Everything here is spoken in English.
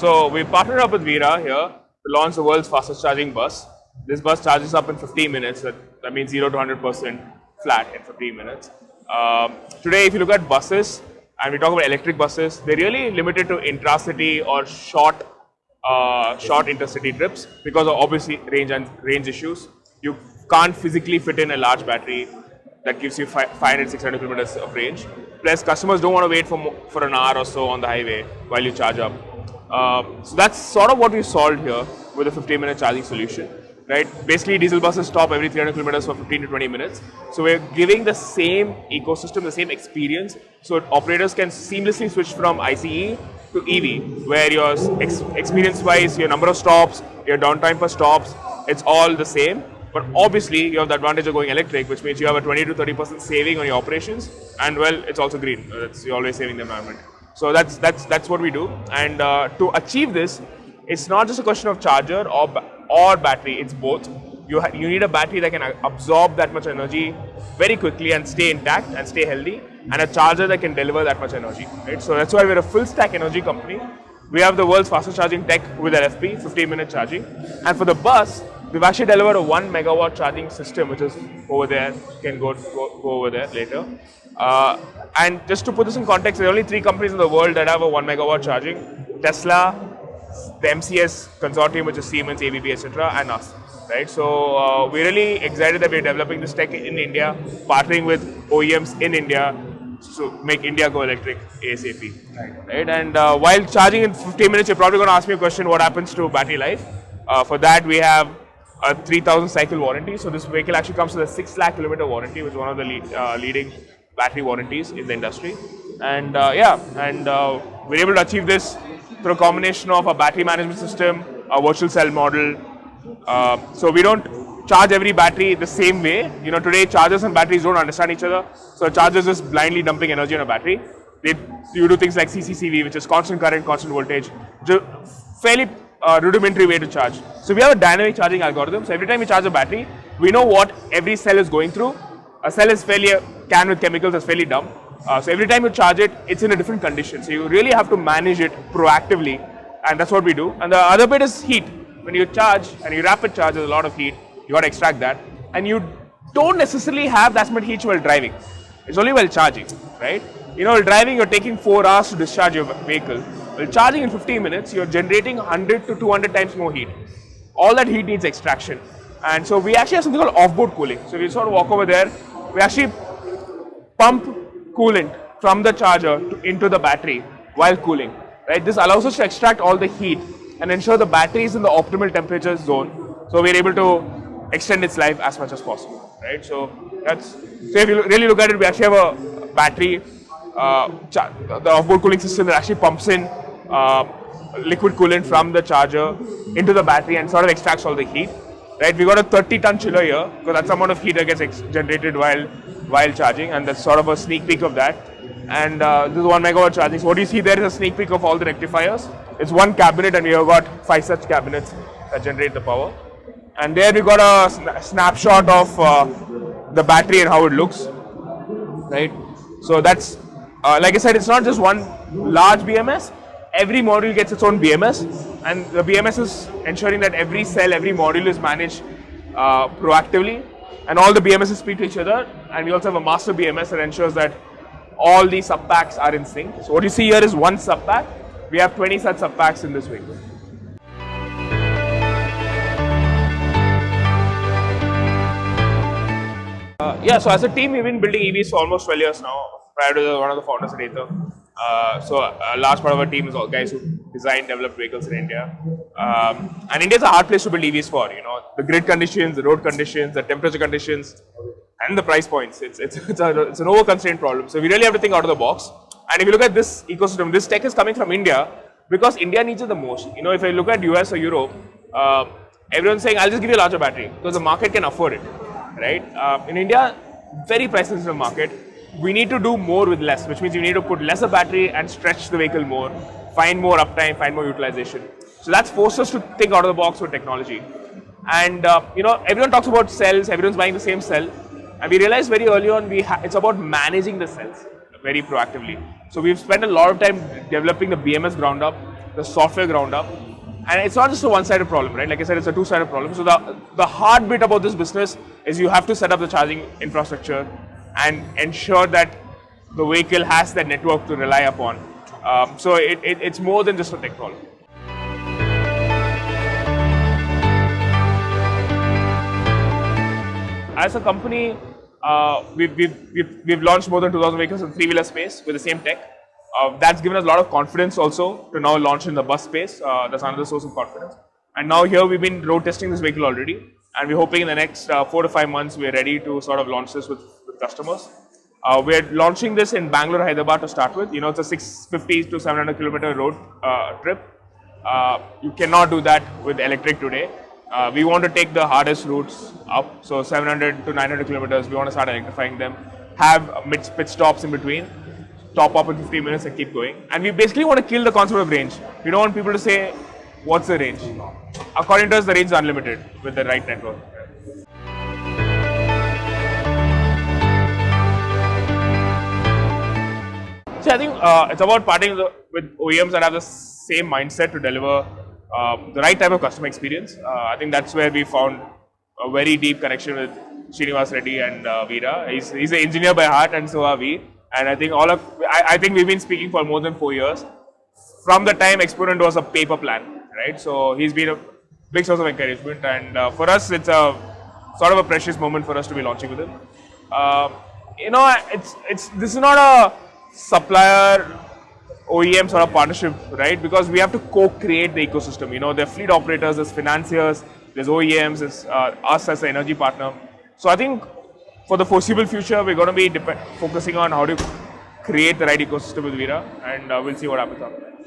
So we partnered up with Veera here to launch the world's fastest charging bus. This bus charges up in 15 minutes. That means 0 to 100% flat in 15 minutes. Today, if you look at buses, and we talk about electric buses, they're really limited to intracity or short intercity trips because of obviously range issues. You can't physically fit in a large battery that gives you 500, 600 kilometers of range. Plus, customers don't want to wait for an hour or so on the highway while you charge up. So that's sort of what we solved here with a 15-minute charging solution. Right? Basically, diesel buses stop every 300 kilometers for 15 to 20 minutes. So we're giving the same ecosystem, the same experience, so operators can seamlessly switch from ICE to EV, where your experience-wise, your number of stops, your downtime per stops, it's all the same. But obviously, you have the advantage of going electric, which means you have a 20 to 30% saving on your operations, and well, it's also green. You're always saving the environment. So that's what we do. And to achieve this, it's not just a question of charger or battery, it's both. You need a battery that can absorb that much energy very quickly and stay intact and stay healthy, and a charger that can deliver that much energy. Right? So that's why we're a full stack energy company. We have the world's fastest charging tech with LFP, 15-minute charging. And for the bus, we've actually delivered a 1 megawatt charging system, which is over there. You can go over there later. And just to put this in context, there are only 3 companies in the world that have a 1 megawatt charging: Tesla, the MCS consortium, which is Siemens, ABB, etc., and us. Right? So we're really excited that we're developing this tech in India, partnering with OEMs in India to make India go electric ASAP. Right? And while charging in 15 minutes, you're probably going to ask me a question: what happens to battery life? For that, we have a 3,000 cycle warranty. So this vehicle actually comes with a 6 lakh kilometer warranty, which is one of the leading battery warranties in the industry. And we're able to achieve this through a combination of a battery management system, a virtual cell model. So we don't charge every battery the same way. You know, today chargers and batteries don't understand each other. So chargers is blindly dumping energy on a battery. You do things like CCCV, which is constant current, constant voltage. Fairly rudimentary way to charge. So we have a dynamic charging algorithm. So every time we charge a battery, we know what every cell is going through. A cell is a can with chemicals is fairly dumb. So every time you charge it, it's in a different condition. So you really have to manage it proactively, and that's what we do. And the other bit is heat. When you charge and you rapid charge, there's a lot of heat. You got to extract that, and you don't necessarily have that much heat while driving. It's only while charging, right? You know, while driving, you're taking 4 hours to discharge your vehicle. While charging in 15 minutes, you're generating 100 to 200 times more heat. All that heat needs extraction, and so we actually have something called off-board cooling. So if you sort of walk over there, we actually pump coolant from the charger into the battery while cooling. Right? This allows us to extract all the heat and ensure the battery is in the optimal temperature zone, so we're able to extend its life as much as possible. Right? So if you really look at it, we actually have a battery, the off-board cooling system that actually pumps in liquid coolant from the charger into the battery and sort of extracts all the heat. Right? We got a 30-ton chiller here because that's the amount of heat that gets generated while charging, and that's sort of a sneak peek of that. And this is 1 megawatt charging. So what you see there is a sneak peek of all the rectifiers. It's one cabinet, and we have got 5 such cabinets that generate the power. And there we got a snapshot of the battery and how it looks. Right? So that's like I said, it's not just one large BMS. Every module gets its own BMS, and the BMS is ensuring that every cell, every module is managed proactively, and all the BMSs speak to each other. And we also have a master BMS that ensures that all the sub-packs are in sync. So what you see here is one sub-pack. We have 20 such sub-packs in this vehicle. So as a team, we've been building EVs for almost 12 years now, prior to one of the founders at Ather. So a large part of our team is all guys who design, develop vehicles in India. And India is a hard place to build EVs for. You know, the grid conditions, the road conditions, the temperature conditions, and the price points. It's an over-constrained problem. So we really have to think out of the box. And if you look at this ecosystem, this tech is coming from India because India needs it the most. You know, if I look at US or Europe, everyone's saying, I'll just give you a larger battery because the market can afford it, right? In India, very price-sensitive market. We need to do more with less, which means you need to put lesser battery and stretch the vehicle more, find more uptime, find more utilization. So that's forced us to think out of the box with technology. And you know, everyone talks about cells, everyone's buying the same cell. And we realized very early on, it's about managing the cells very proactively. So we've spent a lot of time developing the BMS ground up, the software ground up. And it's not just a one-sided problem, right? Like I said, it's a two-sided problem. So the hard bit about this business is you have to set up the charging infrastructure and ensure that the vehicle has that network to rely upon. So it's more than just a tech problem. As a company, we've launched more than 2,000 vehicles in three-wheeler space with the same tech. That's given us a lot of confidence also to now launch in the bus space. That's another source of confidence. And now here we've been road testing this vehicle already, and we're hoping in the next 4 to 5 months we're ready to sort of launch this with customers. We're launching this in Bangalore, Hyderabad to start with. You know, it's a 650 to 700 kilometer road trip. You cannot do that with electric today. We want to take the hardest routes up, so 700 to 900 kilometers. We want to start electrifying them, have pit stops in between, top up in 15 minutes and keep going. And we basically want to kill the concept of range. We don't want people to say, what's the range? According to us, the range is unlimited with the right network. So I think it's about partnering with OEMs that have the same mindset to deliver the right type of customer experience. I think that's where we found a very deep connection with Srinivas Reddy and Veera. He's an engineer by heart, and so are we. And I think I think we've been speaking for more than 4 years. From the time Exponent was a paper plan, right? So he's been a big source of encouragement, and for us, it's a sort of a precious moment for us to be launching with him. You know, this is not a supplier OEM sort of partnership, right? Because we have to co-create the ecosystem. You know, there are fleet operators, there's financiers, there's OEMs, there's us as an energy partner. So I think for the foreseeable future, we're going to be focusing on how to create the right ecosystem with Veera, and we'll see what happens after that.